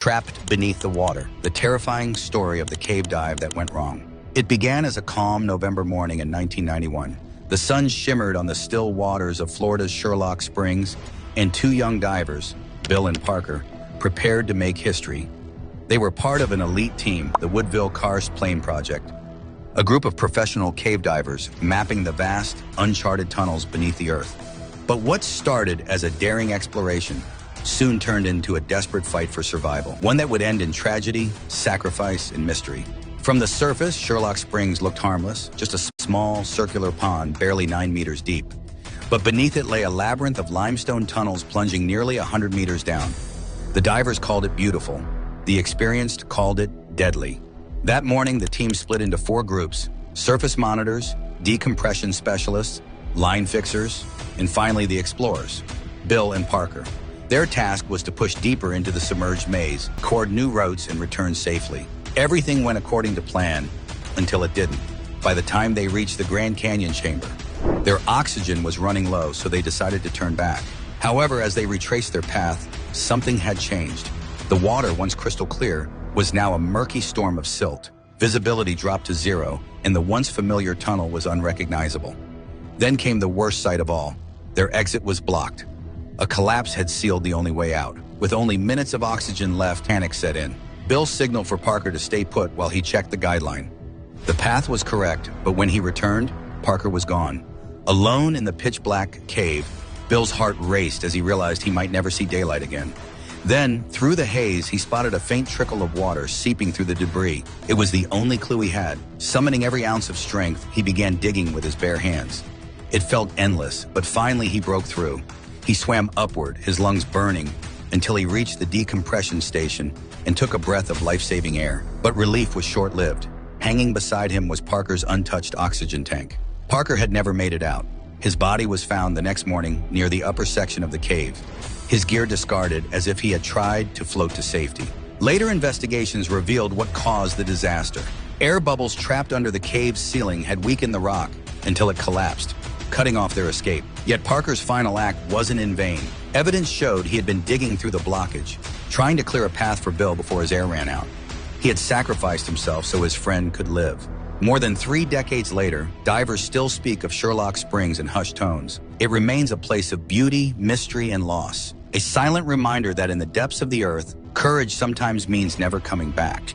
Trapped beneath the water, the terrifying story of the cave dive that went wrong. It began as a calm November morning in 1991. The sun shimmered on the still waters of Florida's Sherlock Springs, and two young divers, Bill and Parker, prepared to make history. They were part of an elite team, the Woodville Karst Plane Project, a group of professional cave divers mapping the vast, uncharted tunnels beneath the earth. But what started as a daring exploration soon turned into a desperate fight for survival, one that would end in tragedy, sacrifice, and mystery. From the surface, Sherlock Springs looked harmless, just a small, circular pond barely 9 meters deep. But beneath it lay a labyrinth of limestone tunnels plunging nearly 100 meters down. The divers called it beautiful. The experienced called it deadly. That morning, the team split into 4 groups: surface monitors, decompression specialists, line fixers, and finally the explorers, Bill and Parker. Their task was to push deeper into the submerged maze, cord new routes, and return safely. Everything went according to plan until it didn't. By the time they reached the Grand Canyon chamber, their oxygen was running low, so they decided to turn back. However, as they retraced their path, something had changed. The water, once crystal clear, was now a murky storm of silt. Visibility dropped to 0, and the once familiar tunnel was unrecognizable. Then came the worst sight of all. Their exit was blocked. A collapse had sealed the only way out. With only minutes of oxygen left, panic set in. Bill signaled for Parker to stay put while he checked the guideline. The path was correct, but when he returned, Parker was gone. Alone in the pitch-black cave, Bill's heart raced as he realized he might never see daylight again. Then, through the haze, he spotted a faint trickle of water seeping through the debris. It was the only clue he had. Summoning every ounce of strength, he began digging with his bare hands. It felt endless, but finally he broke through. He swam upward, his lungs burning, until he reached the decompression station and took a breath of life-saving air. But relief was short-lived. Hanging beside him was Parker's untouched oxygen tank. Parker had never made it out. His body was found the next morning near the upper section of the cave, his gear discarded as if he had tried to float to safety. Later investigations revealed what caused the disaster. Air bubbles trapped under the cave's ceiling had weakened the rock until it collapsed, cutting off their escape. Yet Parker's final act wasn't in vain. Evidence showed he had been digging through the blockage, trying to clear a path for Bill before his air ran out. He had sacrificed himself so his friend could live. More than 3 decades later, divers still speak of Sherlock Springs in hushed tones. It remains a place of beauty, mystery, and loss. A silent reminder that in the depths of the earth, courage sometimes means never coming back.